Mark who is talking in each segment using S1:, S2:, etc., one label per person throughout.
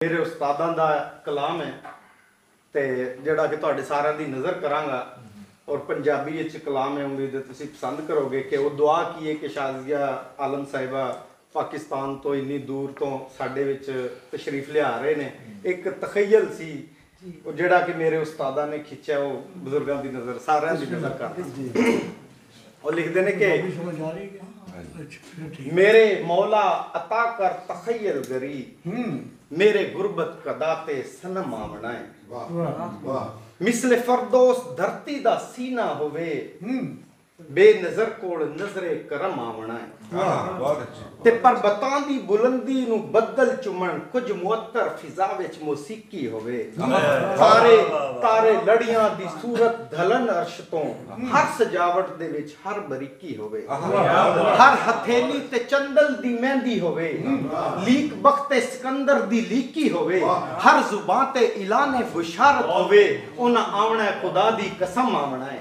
S1: मेरे उस्तादां दा कलाम है ते जेड़ा कि तुहाडे सारिਆਂ दी नज़र करांगा और पंजाबी विच कलाम है। उम्मीद है तुसीं पसंद करोगे कि वो दुआ की है कि शाज़िया आलम साहिबा पाकिस्तान तो इन्नी दूर तो साडे विच तशरीफ लिया रहे ने। एक तखय्यल सी जेड़ा कि मेरे उस्तादा ने खिंचा वो बुजुर्गों की नज़र सारिਆਂ दी नज़र करदा। और लिखते ने कि मेरे मौला अता कर तखय्यल गरी मेरे गुरबत कदाते सनम आवना है। मिसले फरदोस धरती दा सीना होवे बेनज़र कोल नजरे करम आवना है। ते पर्बतां दी बुलंदी नू बदल चुमन कुछ मुअत्तर फिजा विच मौसीकी होवे। तारे तारे लड़ियां दी सूरत धलन अर्श तो हर सजावट दे विच हर बरीकी होवे। हर हथेली ते चंदल दी मेहंदी होवे लीक बख्ते सिकंदर दी लीकी होवे। हर जुबान ते इलाने बुशारत होवे उन्हां आवना है खुदा दी कसम आवना है।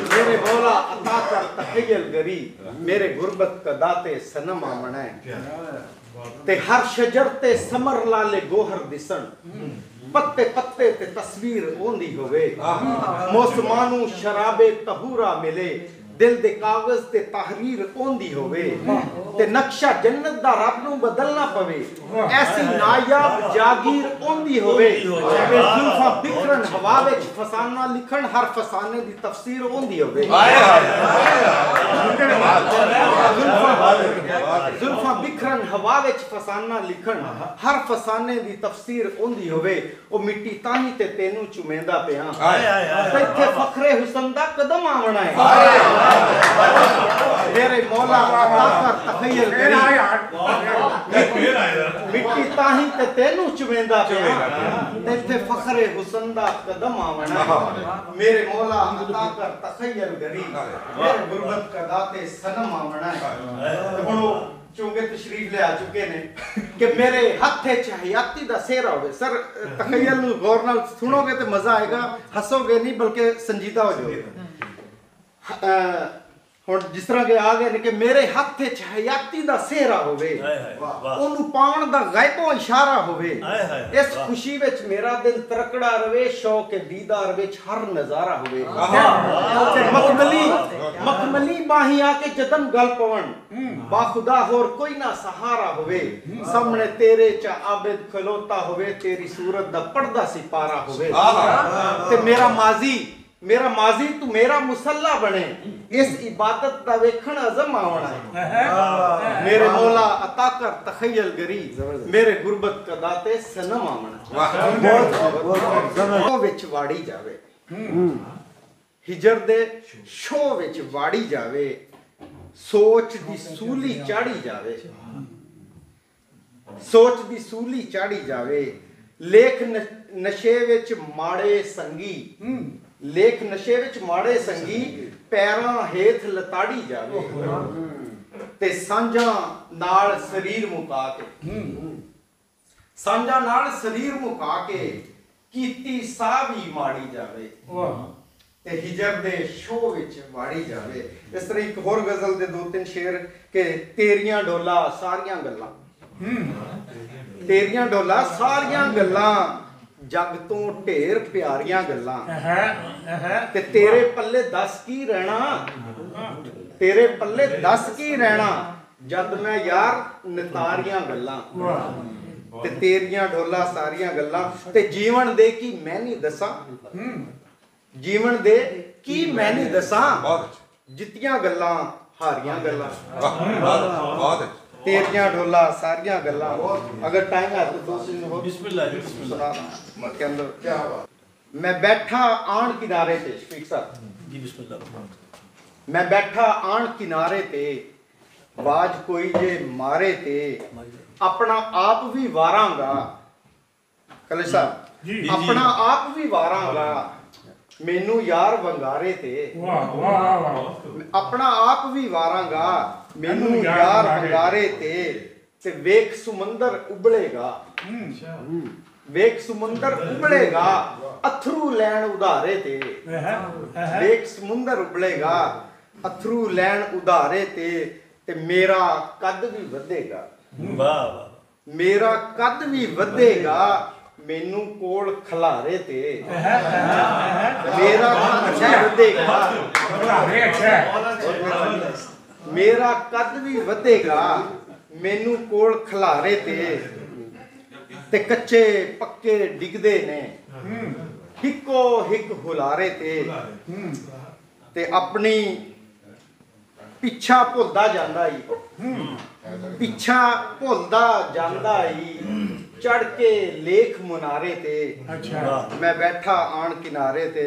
S1: मेरे मौला अता कर तखय्यल गरी मेरे गुरबत कदाते सनम आवना है। ते हर शजर ते समर लाले गोहर दिसन पत्ते पत्ते ते तस्वीर ओंदी होवे। मौसमानू शराबे तहूरा मिले दिल दे कागज ते तहरीर ओंदी होवे। ते नक्शा जन्नत दा रब नू बदलना पवे ऐसी नायाब जागीर ओंदी होवे। जुल्फां बिखरन हवा विच फसाना लिखण हर फसाने दी तफसीर ओंदी होवे। जुल्फां बिखरन हवा विच फसाना लिखण हर फसाने दी तफसीर ओंदी होवे। ओ मिट्टी ताही ते तेनू चुमेंदा पिया ते इत्थे फखरे हुस्न दा कदम आवना है। मेरे मौला अता कर तखय्यल गरी मिट्टी ताही ते तेनू चुमेंदा पिया ते इत्थे फखरे हुस्न दा कदम आवना है। मेरे मौला अता कर तखय्यल गरी मेरे गुरबत कदाते सनम आवना है। हुण चूंकि तशरीफ ले आ चुके ने कि मेरे हथे च हयाती दा सेहरा होवे। सर तखय्यल नू गौर नाल सुनोगे तो मजा आएगा, हसोगे नहीं बल्कि संजीदा हो जाओगे। हुण जिस तरह के आ गए ने कि मेरे हथे च हयाती दा सेहरा होवे ओनू पाण दा गैबों इशारा होवे। इस खुशी विच मेरा दिल तरकड़ा रवे शौक दीदार विच हर नजारा होवे। मखमली मखमली बाही आके जदम गल पवन बाखुदा होर कोई ना सहारा होवे। सामने तेरे च आबिद खलोता होवे तेरी सूरत दा पड़दा सिपारा होवे। ते मेरा माजी तू मेरा मुसल्ला बने इस इबादत दा वेखण अज़म आवना है। मेरे मौला अता कर तखय्यल गरी मेरे गुरबत कदाते सनम आवना विच वाड़ी जावे हिजर दे शो विच वाड़ी जावे सोच दी सूली चाड़ी जावे सोच दी सूली चाड़ी जावे। लेख नशे विच माड़े संगी लेख नशे विच माड़े संगी पैरां हेठ लताड़ी जावे ते सांझा नाल शरीर मुका के सांझा नाल शरीर मुका के कीती साह भी माड़ी जावे ते हिजर दे शो विच वाड़ी जावे। इस तरह एक होर गजल दे दो तीन शेर के तेरियां डोला सारियां गल्लां तेरियां डोला सारियां गल्लां जग तो ढेर प्यारियां गल्लां ते तेरे पल्ले दस की रहना तेरे पल्ले दस की रहना जद मैं यार नतारियां गल्लां ते तेरियां डोला सारियां गल्लां ते जीवन दे की मैं नहीं दसां जीवन दे की मैं नहीं दसां जितियां गल्लां हारियां गल्लां तेरियां डोला सारियां गल्लां। अगर टाइम है तो सुना के अंदर क्या मैं बैठा आन किनारे ते शफीक साहब जी बिस्मिल्लाह। मैं बैठा आन किनारे ते बाज कोई जे मारे ते अपना आप भी वारांगा कले साहब अपना आप भी वारांगा मैनू यार वंगारे ते अपना आप भी वारांगा मैनू यार वंगारे ते वेख सुमंदर उबलेगा वेख सुमंदर उबलेगा अथरू लैन उधारे ते वेख समुंदर उबलेगा ਅਥਰੂ ਲੈਣ ਉਧਾਰੇ ਤੇ ਮੇਰਾ ਕੱਦ ਵੀ ਵਧੇਗਾ।
S2: ਵਾਹ ਵਾਹ।
S1: ਮੇਰਾ ਕੱਦ ਵੀ ਵਧੇਗਾ ਮੈਨੂੰ ਕੋਲ ਖਲਾਰੇ ਤੇ। ਮੇਰਾ ਕੱਦ ਵੀ ਵਧੇਗਾ। ਮੇਰਾ ਕੱਦ ਵੀ ਵਧੇਗਾ ਮੈਨੂੰ ਕੋਲ ਖਲਾਰੇ ਤੇ ਕੱਚੇ ਪੱਕੇ ਡਿੱਗਦੇ ਨੇ ਹਿੱਕੋ ਹਿੱਕ ਹੁਲਾਰੇ ਤੇ ਆਪਣੀ ਪਿੱਛਾ ਭੁੱਲਦਾ ਜਾਂਦਾ ਈ। ਪਿੱਛਾ ਭੁੱਲਦਾ ਜਾਂਦਾ ਈ ਚੜ ਕੇ ਲੇਖ ਮੁਨਾਰੇ ਤੇ। ਮੈਂ ਬੈਠਾ ਆਣ ਕਿਨਾਰੇ ਤੇ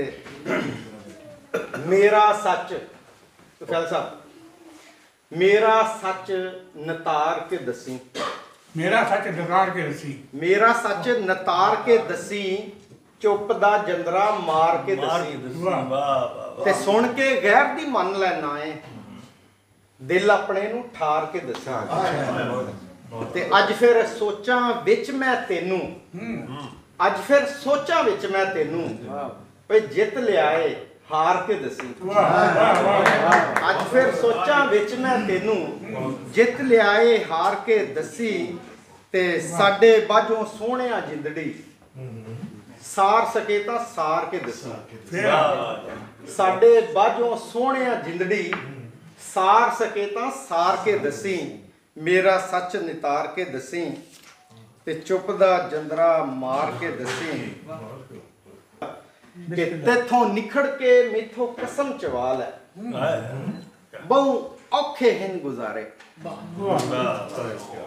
S1: ਮੇਰਾ ਸੱਚ ਤੁਫੈਲ ਸਾਹਿਬ ਮੇਰਾ ਸੱਚ ਨਤਾਰ ਕੇ ਦਸੀ।
S3: ਮੇਰਾ ਸੱਚ ਨਤਾਰ ਕੇ ਦਸੀ।
S1: ਮੇਰਾ ਸੱਚ ਨਤਾਰ ਕੇ ਦਸੀ ਚੁੱਪ ਦਾ ਜੰਦਰਾ ਮਾਰ ਕੇ ਦਸੀ।
S2: ਵਾਹ ਵਾਹ।
S1: ਤੇ ਸੁਣ ਕੇ ਗੈਰ ਦੀ ਮੰਨ ਲੈਣਾ ਏ ਦਿਲ ਆਪਣੇ ਨੂੰ ਠਾਰ ਕੇ ਦੱਸਾਂ। ਤੇ ਅੱਜ ਫਿਰ ਸੋਚਾਂ ਵਿੱਚ ਮੈਂ ਤੈਨੂੰ ਅੱਜ ਫਿਰ ਸੋਚਾਂ ਵਿੱਚ ਮੈਂ ਤੈਨੂੰ ਭਈ ਜਿੱਤ ਲਿਆਏ ਹਾਰ ਕੇ ਦਸੀ। ਅੱਜ ਫਿਰ ਸੋਚਾਂ ਵਿੱਚ ਮੈਂ ਤੈਨੂੰ ਜਿੱਤ ਲਿਆਏ ਹਾਰ ਕੇ ਦਸੀ ਤੇ ਸਾਡੇ ਬਾਝੋਂ ਸੋਹਣਿਆ ਜਿੰਦੜੀ ਸਾਰ ਸਕੇ ਤਾਂ ਸਾਰ ਕੇ ਦਸੀ। ਸਾਡੇ ਬਾਝੋਂ ਸੋਹਣਿਆ ਜਿੰਦੜੀ ਸਾਰ ਸਕੇ ਤਾਂ ਸਾਰ ਕੇ ਦਸੀ। ਮੇਰਾ ਸੱਚ ਨਿਤਾਰ ਕੇ ਦਸੀ ਤੇ ਚੁੱਪ ਦਾ ਜੰਦਰਾ ਮਾਰ ਕੇ ਦਸੀ ਕਿ ਤੇਥੋਂ ਨਿਖੜ ਕੇ ਮੇਥੋਂ ਕਸਮ ਚਵਾਲ ਹੈ ਬਹੁ ਔਖੇ ਹਨ ਗੁਜ਼ਾਰੇ।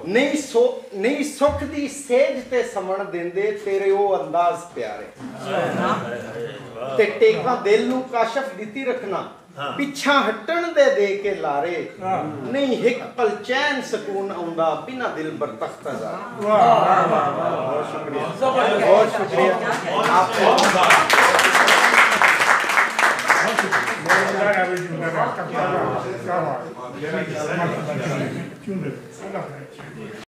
S1: ਨਹੀਂ ਸੁੱਖ ਦੀ ਸੇਜ ਤੇ ਸਮਣ ਦਿੰਦੇ ਤੇਰੇ ਉਹ ਅੰਦਾਜ਼ ਪਿਆਰੇ। ਤੇ ਟੇਕਾਂ ਦਿਲ ਨੂੰ ਕਾਸ਼ਫ ਦਿੱਤੀ ਰੱਖਣਾ ਪਿੱਛਾ ਹਟਣ ਦੇ ਕੇ ਲਾਰੇ। ਨਹੀਂ ਇੱਕ ਪਲ ਚੈਨ ਸਕੂਨ ਆਉਂਦਾ ਬਿਨਾ ਦਿਲ ਬਰਤਖਤ ਜਾ। ਬਹੁਤ ਸ਼ੁਕਰੀਆ ਬਹੁਤ ਸ਼ੁਕਰੀਆ
S3: आप